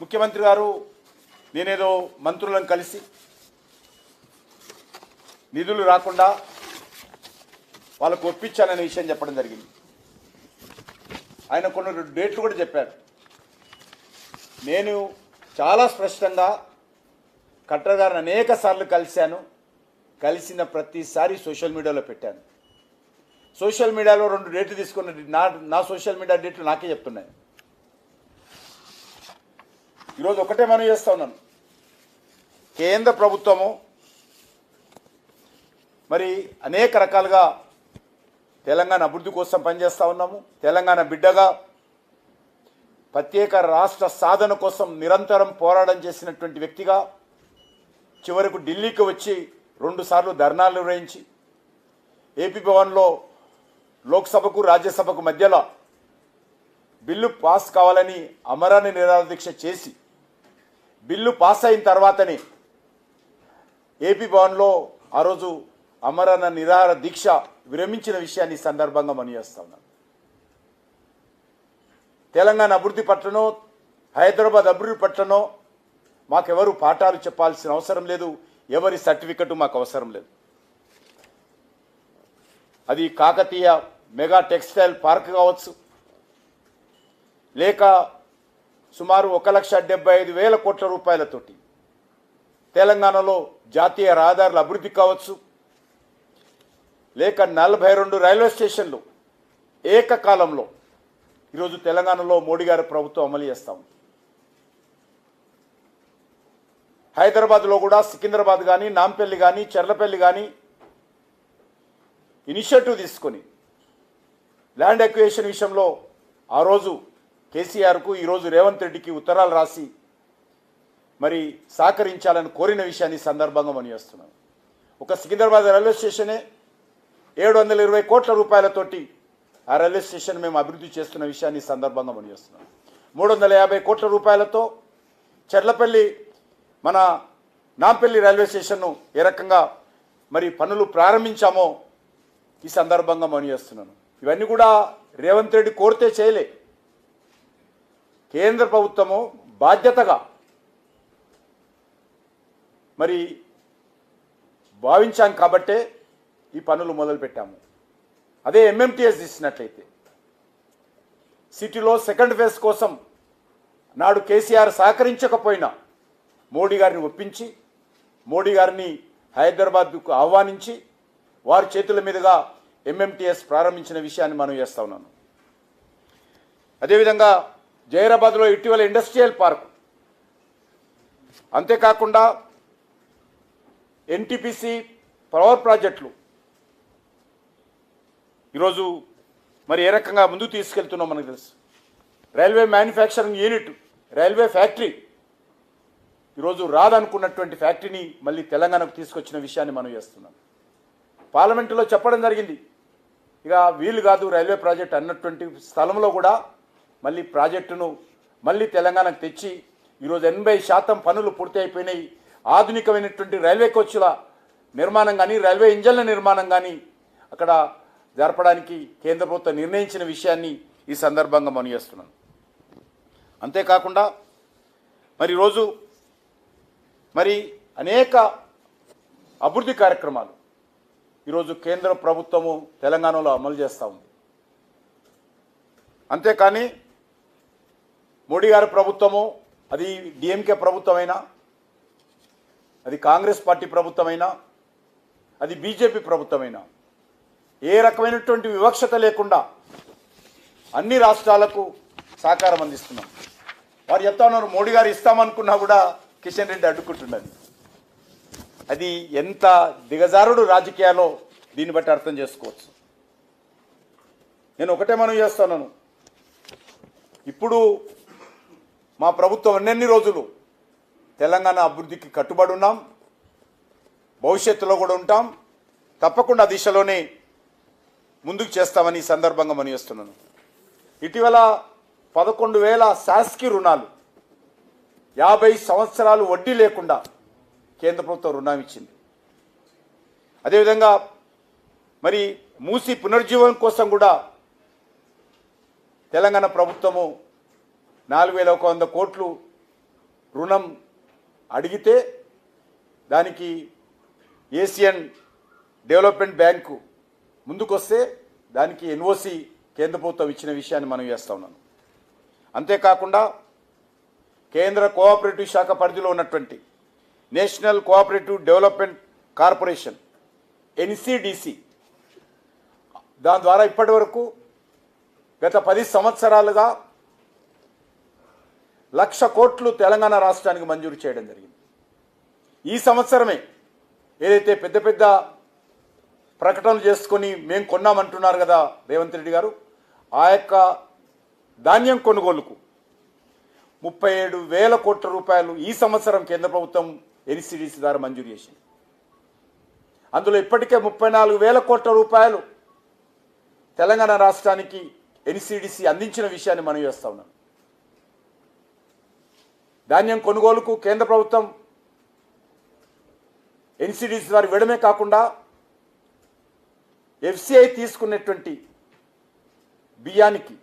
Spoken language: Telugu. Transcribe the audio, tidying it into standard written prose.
ముఖ్యమంత్రి గారు నేనేదో మంత్రులను కలిసి నిధులు రాకుండా వాళ్ళకు ఒప్పించాననే విషయం చెప్పడం జరిగింది. ఆయన కొన్ని డేట్లు కూడా చెప్పారు. నేను చాలా స్పష్టంగా కలెక్టర్ గారిని అనేక సార్లు కలిశాను. కలిసిన ప్రతిసారి సోషల్ మీడియాలో పెట్టాను. సోషల్ మీడియాలో 2 డేట్లు తీసుకున్న నా సోషల్ మీడియా డేట్లు నాకే చెప్తున్నాయి. ఈరోజు ఒకటే మనం చేస్తూ ఉన్నాను. కేంద్ర ప్రభుత్వము మరి అనేక రకాలుగా తెలంగాణ అభివృద్ధి కోసం పనిచేస్తూ ఉన్నాము. తెలంగాణ బిడ్డగా ప్రత్యేక రాష్ట్ర సాధన కోసం నిరంతరం పోరాటం చేసినటువంటి వ్యక్తిగా చివరకు ఢిల్లీకి వచ్చి 2 సార్లు ధర్నాలు నిర్వహించి ఏపీ భవన్లో లోక్సభకు రాజ్యసభకు మధ్యలో బిల్లు పాస్ కావాలని అమరణ నిరాహార దీక్ష చేసి బిల్లు పాస్ అయిన తర్వాతనే ఏపీ భవన్లో ఆ రోజు అమరణ నిరాహార దీక్ష విరమించిన విషయాన్ని సందర్భంగా మనం చేస్తా ఉన్నాం. తెలంగాణ అభివృద్ధి పట్లనో హైదరాబాద్ అభివృద్ధి పట్లనో మాకెవరు పాఠాలు చెప్పాల్సిన అవసరం లేదు. ఎవరి సర్టిఫికెట్ మాకు అవసరం లేదు. అది కాకతీయ మెగా టెక్స్టైల్ పార్క్ కావచ్చు, లేక సుమారు 1,75,000 కోట్ల రూపాయలతోటి తెలంగాణలో జాతీయ రహదారుల అభివృద్ధి కావచ్చు, లేక 42 రైల్వే స్టేషన్లు ఏకకాలంలో ఈరోజు తెలంగాణలో మోడీ గారి ప్రభుత్వం అమలు చేస్తాం. హైదరాబాద్లో కూడా సికింద్రాబాద్ కానీ, నాంపల్లి కానీ, చెర్లపల్లి కానీ ఇనిషియేటివ్ తీసుకొని ల్యాండ్ ఎక్విజిషన్ విషయంలో ఆ రోజు కేసీఆర్కు ఈరోజు రేవంత్ రెడ్డికి ఉత్తరాలు రాసి మరి సహకరించాలని కోరిన విషయాన్ని సందర్భంగా మనం చేస్తున్నాం. ఒక సికింద్రాబాద్ రైల్వే స్టేషనే 720 కోట్ల రూపాయలతోటి ఆ రైల్వే స్టేషన్ మేము అభివృద్ధి చేస్తున్న విషయాన్ని సందర్భంగా మనం చేస్తున్నాం. 350 కోట్ల రూపాయలతో చెర్లపల్లి మన నాంపల్లి రైల్వే స్టేషన్ను ఏ రకంగా మరి పనులు ప్రారంభించామో ఈ సందర్భంగా మనం చేస్తున్నాను. ఇవన్నీ కూడా రేవంత్ రెడ్డి కోరితే చేయలే. కేంద్ర ప్రభుత్వము బాధ్యతగా మరి భావించాం కాబట్టే ఈ పనులు మొదలుపెట్టాము. అదే ఎంఎంటీఎస్ తీసినట్లయితే సిటీలో సెకండ్ ఫేజ్ కోసం నాడు కేసీఆర్ సహకరించకపోయినా మోడీ గారిని ఒప్పించి మోడీ గారిని హైదరాబాద్కు ఆహ్వానించి వారి చేతుల మీదుగా ఎంఎంటీఎస్ ప్రారంభించిన విషయాన్ని మనం చేస్తూ ఉన్నాను. అదేవిధంగా జైరాబాద్లో ఇటీవల ఇండస్ట్రియల్ పార్క్, అంతేకాకుండా ఎన్టీపీసీ పవర్ ప్రాజెక్టులు ఈరోజు మరి ఏ రకంగా ముందుకు తీసుకెళ్తున్నాం మనకు తెలుసు. Railway manufacturing unit, railway factory ఈరోజు రాదనుకున్నటువంటి ఫ్యాక్టరీని మళ్ళీ తెలంగాణకు తీసుకొచ్చిన విషయాన్ని మనం చేస్తున్నాం. పార్లమెంటులో చెప్పడం జరిగింది, ఇక వీలు కాదు రైల్వే ప్రాజెక్ట్ అన్నటువంటి స్థలంలో కూడా మళ్ళీ ప్రాజెక్టును మళ్ళీ తెలంగాణకు తెచ్చి ఈరోజు 80% పనులు పూర్తి అయిపోయినాయి. ఆధునికమైనటువంటి రైల్వే కోచ్ల నిర్మాణం కానీ, రైల్వే ఇంజన్ల నిర్మాణం కానీ అక్కడ జరపడానికి కేంద్ర ప్రభుత్వం నిర్ణయించిన విషయాన్ని ఈ సందర్భంగా మనం చేస్తున్నాం. అంతేకాకుండా మరి ఈరోజు మరి అనేక అభివృద్ధి కార్యక్రమాలు ఈరోజు కేంద్ర ప్రభుత్వము తెలంగాణలో అమలు చేస్తూ ఉంది. అంతేకాని మోడీ గారి ప్రభుత్వము, అది డిఎంకే ప్రభుత్వమైనా, అది కాంగ్రెస్ పార్టీ ప్రభుత్వమైనా, అది బీజేపీ ప్రభుత్వమైనా ఏ రకమైనటువంటి వివక్షత లేకుండా అన్ని రాష్ట్రాలకు సహకారం అందిస్తున్నాం. వారు చెప్తా ఉన్నారు మోడీ గారు ఇస్తామనుకున్నా కూడా కిషన్ రెడ్డి అడ్డుకుంటున్నది. అది ఎంత దిగజారుడు రాజకీయాల్లో దీన్ని బట్టి అర్థం చేసుకోవచ్చు. నేను ఒకటే మనం చేస్తున్నాను, ఇప్పుడు మా ప్రభుత్వం అన్ని రోజులు తెలంగాణ అభివృద్ధికి కట్టుబడి ఉన్నాం, భవిష్యత్తులో కూడా ఉంటాం, తప్పకుండా దిశలోనే ముందుకు చేస్తామని ఈ సందర్భంగా మనం చేస్తున్నాను. ఇటీవల 11,000 శాసకీయ రుణాలు 50 సంవత్సరాలు వడ్డీ లేకుండా కేంద్ర ప్రభుత్వం రుణం ఇచ్చింది. అదేవిధంగా మరి మూసి పునర్జీవనం కోసం కూడా తెలంగాణ ప్రభుత్వము 4,100 కోట్లు రుణం అడిగితే దానికి ఏషియన్ డెవలప్మెంట్ బ్యాంకు ముందుకొస్తే దానికి ఎన్ఓసి కేంద్ర ప్రభుత్వం ఇచ్చిన విషయాన్ని మనం చేస్తూ ఉన్నాను. అంతేకాకుండా కేంద్ర కోఆపరేటివ్ శాఖ పరిధిలో ఉన్నటువంటి national cooperative development corporation NCDC దాని ద్వారా ఇప్పటి వరకు గత 10 సంవత్సరాలుగా 1,00,000 కోట్లు తెలంగాణ రాష్ట్రానికి మంజూరు చేయడం జరిగింది. ఈ సంవత్సరమే ఏదైతే పెద్ద పెద్ద ప్రకటనలు చేసుకొని మేము కొన్నామంటున్నారు కదా రేవంత్ రెడ్డి గారు, ఆ యొక్క ధాన్యం కొనుగోలుకు 37,000 కోట్ల రూపాయలు ఈ సంవత్సరం కేంద్ర ప్రభుత్వం ఎన్సిడిసి ద్వారా మంజూరు చేసింది. అందులో ఇప్పటికే 34,000 కోట్ల రూపాయలు తెలంగాణ రాష్ట్రానికి ఎన్సిడిసి అందించిన విషయాన్ని మనం చేస్తా ఉన్నాం. ధాన్యం కొనుగోలుకు కేంద్ర ప్రభుత్వం ఎన్సిడిసి ద్వారా ఇవ్వడమే కాకుండా ఎఫ్సిఐ తీసుకున్నటువంటి బియ్యానికి